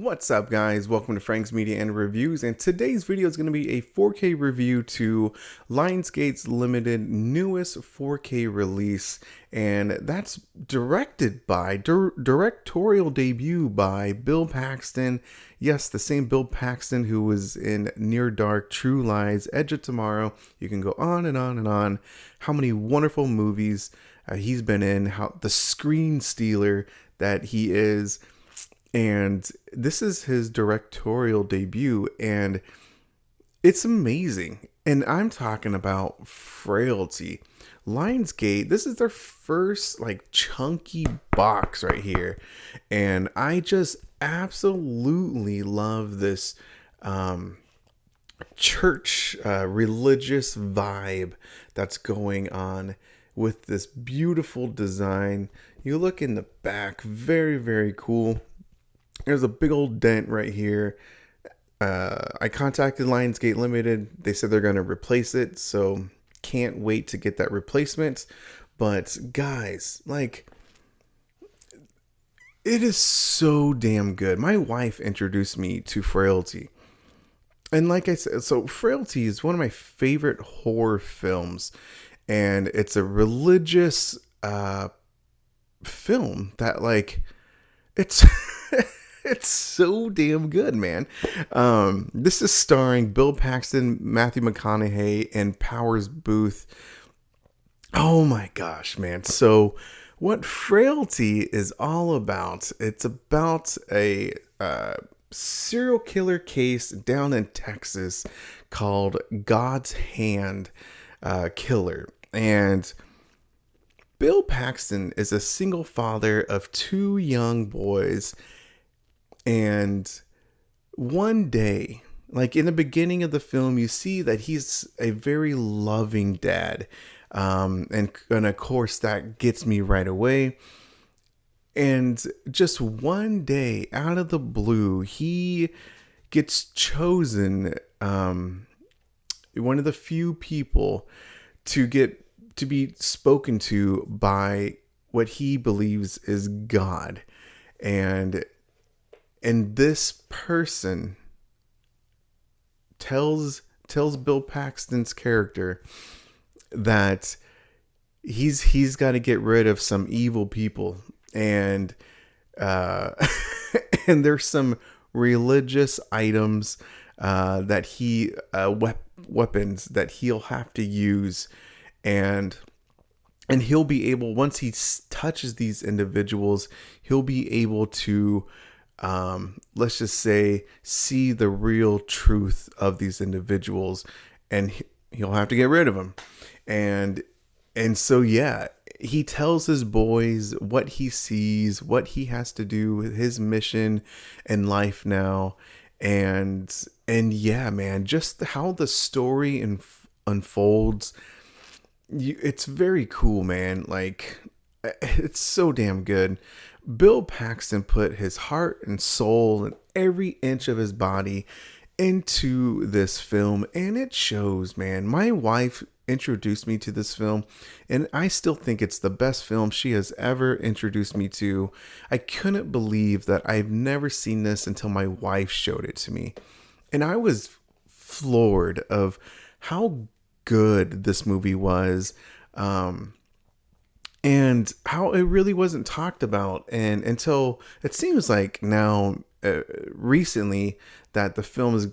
What's up, guys? Welcome to Frank's Media and Reviews, and today's video is going to be a 4K review to Lionsgate's Limited newest 4K release, and that's directed by directorial debut by Bill Paxton. Yes, the same Bill Paxton who was in Near Dark, True Lies, Edge of Tomorrow. You can go on and on and on. How many wonderful movies he's been in, how the screen stealer that he is. And this is his directorial debut, and it's amazing. And I'm talking about Frailty. Lionsgate, this is their first chunky box right here. And I just absolutely love this church religious vibe that's going on with this beautiful design. You look in the back, very, very cool. There's a big old dent right here. I contacted Lionsgate Limited. They said they're going to replace it, so can't wait to get that replacement. But guys, it is so damn good. My wife introduced me to Frailty. And like I said, so Frailty is one of my favorite horror films. And it's a religious film that it's... It's so damn good, man. This is starring Bill Paxton, Matthew McConaughey, and Powers Booth. Oh my gosh, man. So what Frailty is all about, it's about a serial killer case down in Texas called God's Hand Killer. And Bill Paxton is a single father of two young boys. And one day, in the beginning of the film, you see that he's a very loving dad. And of course, that gets me right away. And just one day, out of the blue, he gets chosen, one of the few people to be spoken to by what he believes is God. And this person tells Bill Paxton's character that he's got to get rid of some evil people, and and there's some religious items that weapons that he'll have to use, and he'll be able, once he touches these individuals, he'll be able to let's just say, see the real truth of these individuals, and he'll have to get rid of them. And so, yeah, he tells his boys what he sees, what he has to do with his mission in life now. And yeah, man, just how the story unfolds. It's very cool, man. It's so damn good. Bill Paxton put his heart and soul and every inch of his body into this film, and it shows, man. My wife introduced me to this film, and I still think it's the best film she has ever introduced me to. I couldn't believe that I've never seen this until my wife showed it to me, and I was floored of how good this movie was. And how it really wasn't talked about, and until it seems like now recently that the film is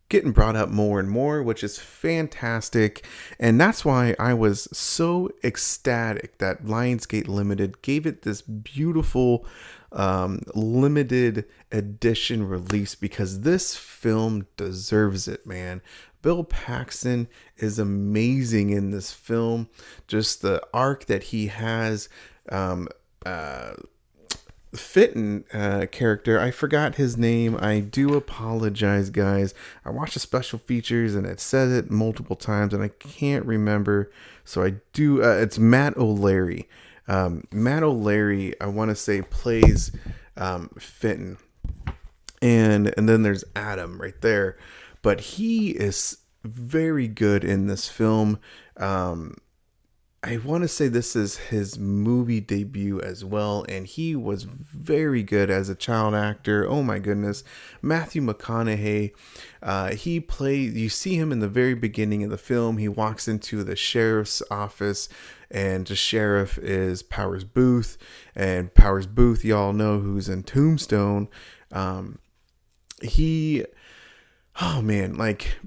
getting brought up more and more, which is fantastic. And that's why I was so ecstatic that Lionsgate Limited gave it this beautiful limited edition release, because this film deserves it, man. Bill Paxton is amazing in this film. Just the arc that he has. Fitton character, I forgot his name. I do apologize, guys. I watched the special features and it says it multiple times and I can't remember. So I do. It's Matt O'Leary. Matt O'Leary, I want to say, plays Fitton. And then there's Adam right there. But he is very good in this film. I want to say this is his movie debut as well, and he was very good as a child actor. Oh my goodness, Matthew McConaughey. You see him in the very beginning of the film. He walks into the sheriff's office, and the sheriff is Powers Booth, and Powers Booth, y'all know who's in Tombstone. He Oh man, like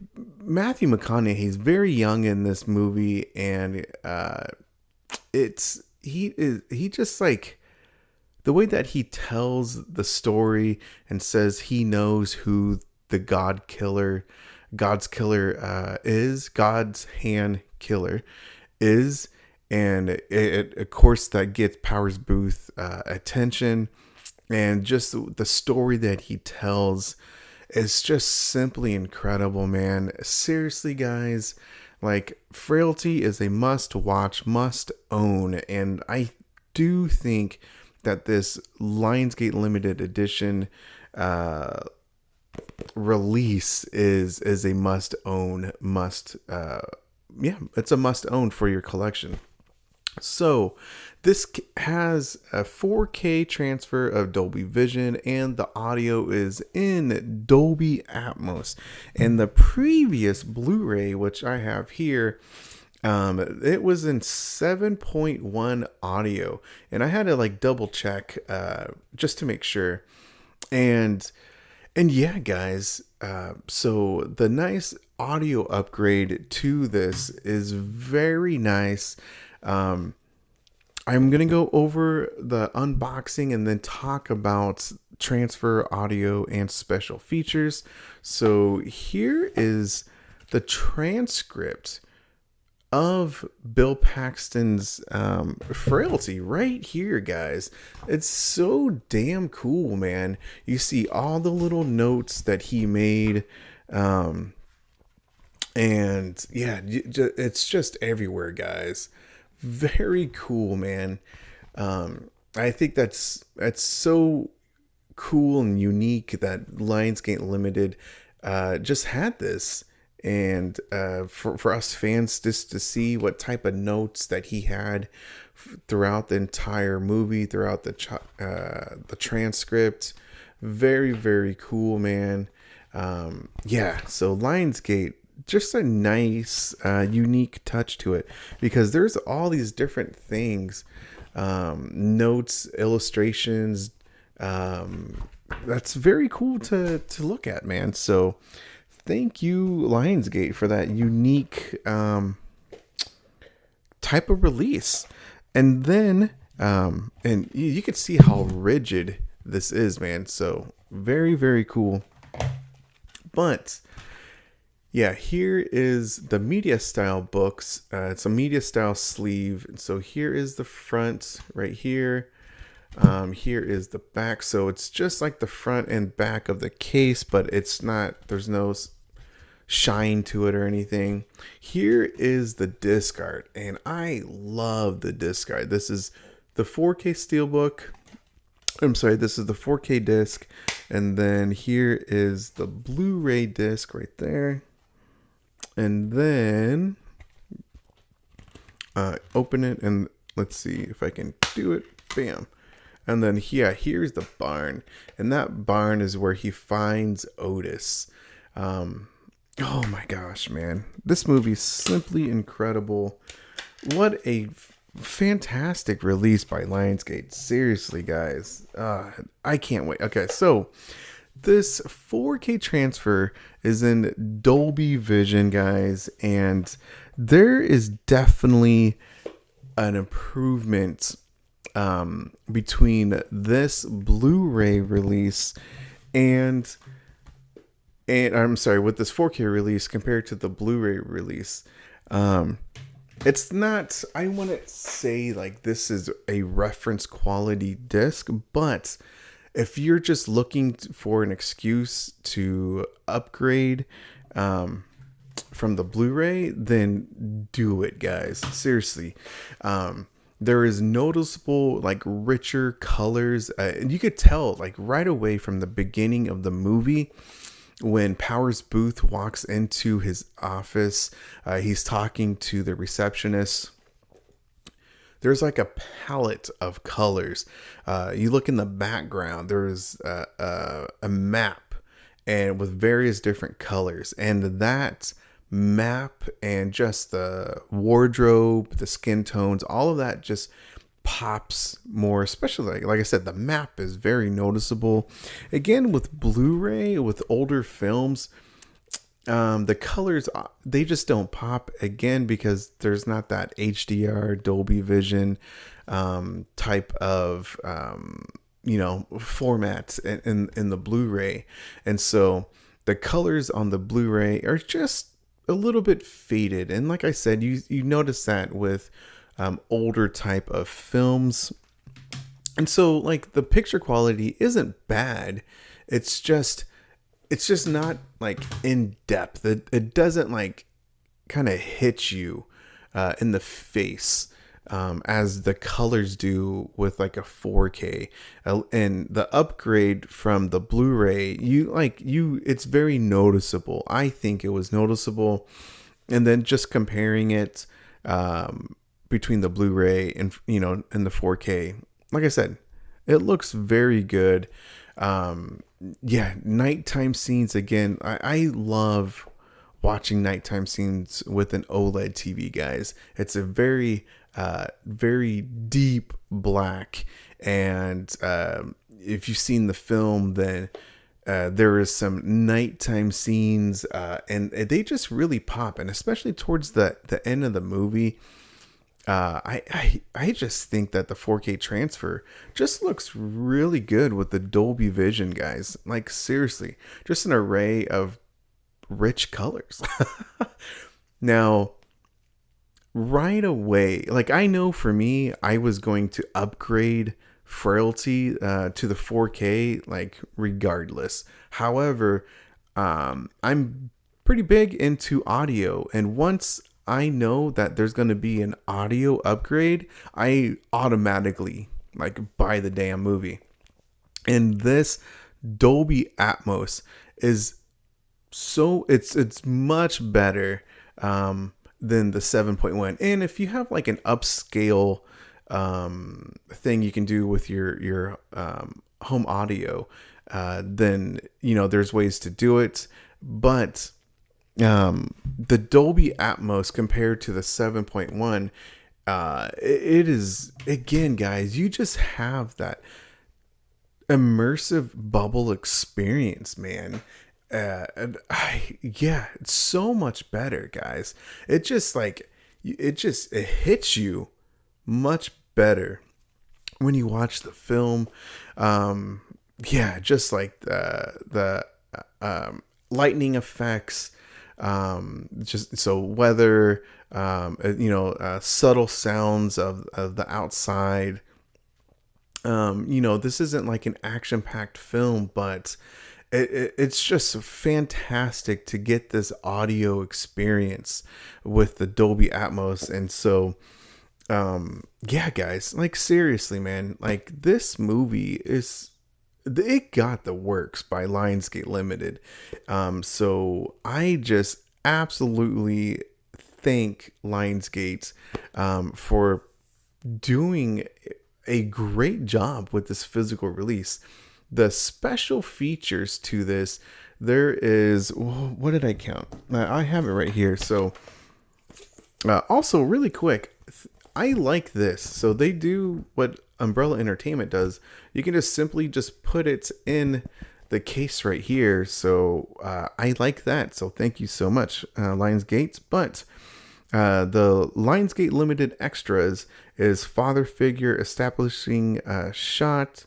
Matthew McConaughey's very young in this movie, and he just like the way that he tells the story and says he knows who the God's killer is, God's hand killer is, and it of course that gets Powers Booth attention, and just the story that he tells. It's just simply incredible, man. Seriously, guys, like Frailty is a must watch, must own. And I do think that this Lionsgate Limited edition release is a must own, it's a must own for your collection. So this has a 4K transfer of Dolby Vision, and the audio is in Dolby Atmos. And the previous Blu-ray, which I have here, it was in 7.1 audio, and I had to like double check just to make sure. And yeah, guys, so the nice audio upgrade to this is very nice. I'm going to go over the unboxing and then talk about transfer audio and special features. So here is the transcript of Bill Paxton's Frailty right here, guys. It's so damn cool, man. You see all the little notes that he made. And yeah, it's just everywhere, guys. Very cool, man. I think that's so cool and unique that Lionsgate Limited just had this, and for us fans just to see what type of notes that he had throughout the entire movie, throughout the transcript. Very, very cool, man. Yeah, so Lionsgate, just a nice unique touch to it, because there's all these different things, notes, illustrations, that's very cool to look at, man. So thank you, Lionsgate, for that unique type of release. And then and you can see how rigid this is, man. So very, very cool. But yeah, here is the media style books. It's a media style sleeve. So here is the front right here. Here is the back. So it's just like the front and back of the case, but it's not, there's no shine to it or anything. Here is the disc art, and I love the disc art. This is the 4K steelbook. I'm sorry, this is the 4K disc. And then here is the Blu-ray disc right there. And then open it, and let's see if I can do it. Bam. And then here's the barn, and that barn is where he finds Otis. Oh my gosh, man, this movie is simply incredible. What a fantastic release by Lionsgate. Seriously, guys, I can't wait. Okay, so this 4K transfer is in Dolby Vision, guys, and there is definitely an improvement between this Blu-ray release and I'm sorry, with this 4K release compared to the Blu-ray release. It's not, I wouldn't say like this is a reference quality disc, but if you're just looking for an excuse to upgrade from the Blu-ray, then do it, guys. Seriously. There is noticeable, like, richer colors. And you could tell, like, right away from the beginning of the movie, when Powers Booth walks into his office, he's talking to the receptionist. there's like a palette of colors. You look in the background, there's a map and with various different colors, and that map and just the wardrobe, the skin tones, all of that just pops more, especially like I said, the map is very noticeable. Again, with Blu-ray, with older films, the colors, they just don't pop, again, because there's not that HDR Dolby Vision type of formats in the Blu-ray. And so the colors on the Blu-ray are just a little bit faded. And like I said, you notice that with older type of films. And so like the picture quality isn't bad. It's just not like in depth. It doesn't like kind of hit you in the face as the colors do with like a 4K. And the upgrade from the Blu-ray, it's very noticeable. I think it was noticeable. And then just comparing it between the Blu-ray and and the 4K, like I said, it looks very good. Nighttime scenes, again, I love watching nighttime scenes with an OLED TV, guys. It's a very very deep black, and if you've seen the film, then there is some nighttime scenes, and they just really pop. And especially towards the end of the movie, I just think that the 4K transfer just looks really good with the Dolby Vision, guys. Like seriously, just an array of rich colors. Now, right away, like I know for me, I was going to upgrade Frailty to the 4K, like regardless. However, I'm pretty big into audio, and once I know that there's going to be an audio upgrade, I automatically like buy the damn movie. And this Dolby Atmos is it's much better than the 7.1. And if you have like an upscale thing you can do with your home audio, then there's ways to do it. But the Dolby Atmos compared to the 7.1, it is, again, guys, you just have that immersive bubble experience, man. It's so much better, guys. It just it hits you much better when you watch the film. Just like the lightning effects, just so weather, subtle sounds of the outside. This isn't like an action-packed film, but it's just fantastic to get this audio experience with the Dolby Atmos. And so, guys, like seriously, man, like this movie it got the works by Lionsgate Limited. So I just absolutely thank Lionsgate for doing a great job with this physical release. The special features to this, there is, what did I count? I have it right here. So also really quick, I like this. So they do what Umbrella Entertainment does. You can just simply just put it in the case right here. So I like that. So thank you so much, Lionsgate. But the Lionsgate Limited extras is father figure establishing shot,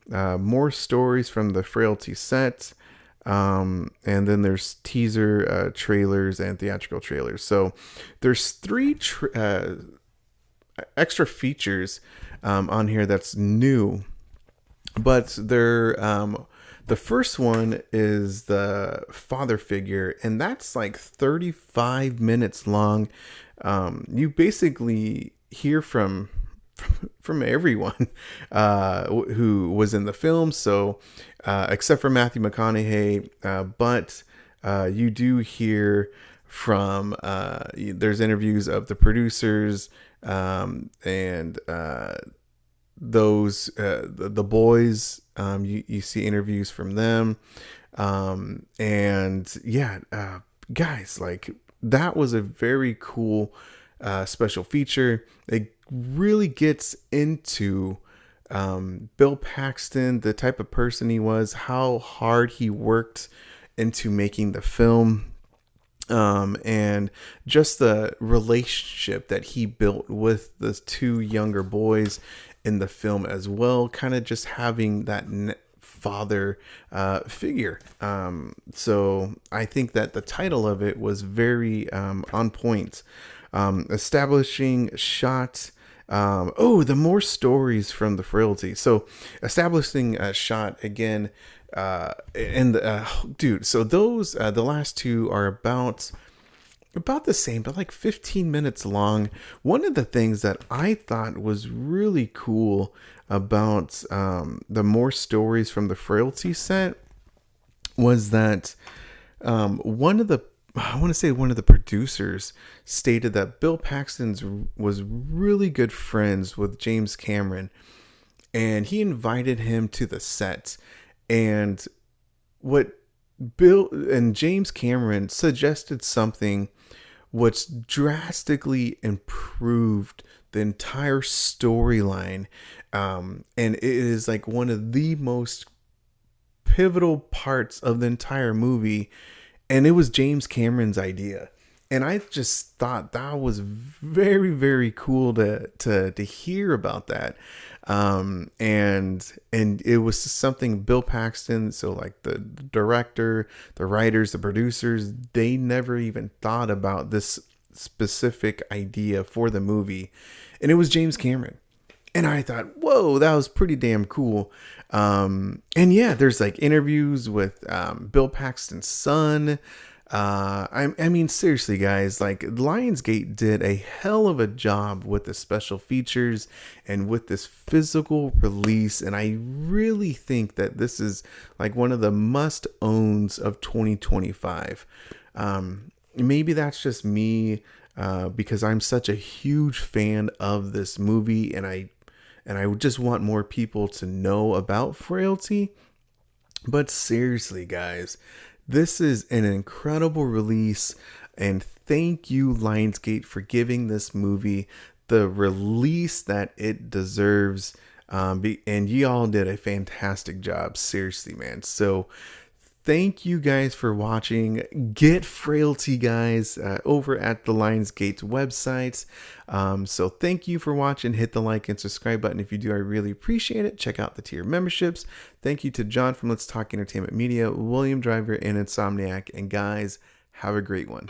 more stories from the Frailty set, and then there's teaser trailers and theatrical trailers. So there's 3 extra features on here that's new, but they're the first one is the father figure, and that's like 35 minutes long. You basically hear from everyone who was in the film, so except for Matthew McConaughey, but you do hear from there's interviews of the producers, and those the boys. You see interviews from them, and yeah, guys, like that was a very cool special feature. It really gets into Bill Paxton, the type of person he was, how hard he worked into making the film, and just the relationship that he built with the two younger boys in the film as well, kind of just having that father figure. So I think that the title of it was very on point. Establishing shot. The more stories from the Frailty. So establishing a shot again. Dude, so those the last two are about the same, but like 15 minutes long. One of the things that I thought was really cool about the more stories from the Frailty set was that one of the producers stated that Bill Paxton was really good friends with James Cameron, and he invited him to the set. And what Bill and James Cameron suggested something which drastically improved the entire storyline. And it is like one of the most pivotal parts of the entire movie. And it was James Cameron's idea. And I just thought that was very, very cool to hear about that. And it was something Bill Paxton, so like the director, the writers, the producers, they never even thought about this specific idea for the movie. And it was James Cameron. And I thought, whoa, that was pretty damn cool. And yeah, there's like interviews with Bill Paxton's son. I mean, seriously, guys, like Lionsgate did a hell of a job with the special features and with this physical release. And I really think that this is like one of the must owns of 2025. Maybe that's just me, because I'm such a huge fan of this movie, and I just want more people to know about Frailty. But seriously, guys, this is an incredible release, and thank you, Lionsgate, for giving this movie the release that it deserves. And you all did a fantastic job, seriously, man. So thank you guys for watching. Get Frailty, guys, over at the Lionsgate website. So thank you for watching. Hit the like and subscribe button if you do. I really appreciate it. Check out the tier memberships. Thank you to John from Let's Talk Entertainment Media, William Driver, and Insomniac. And guys, have a great one.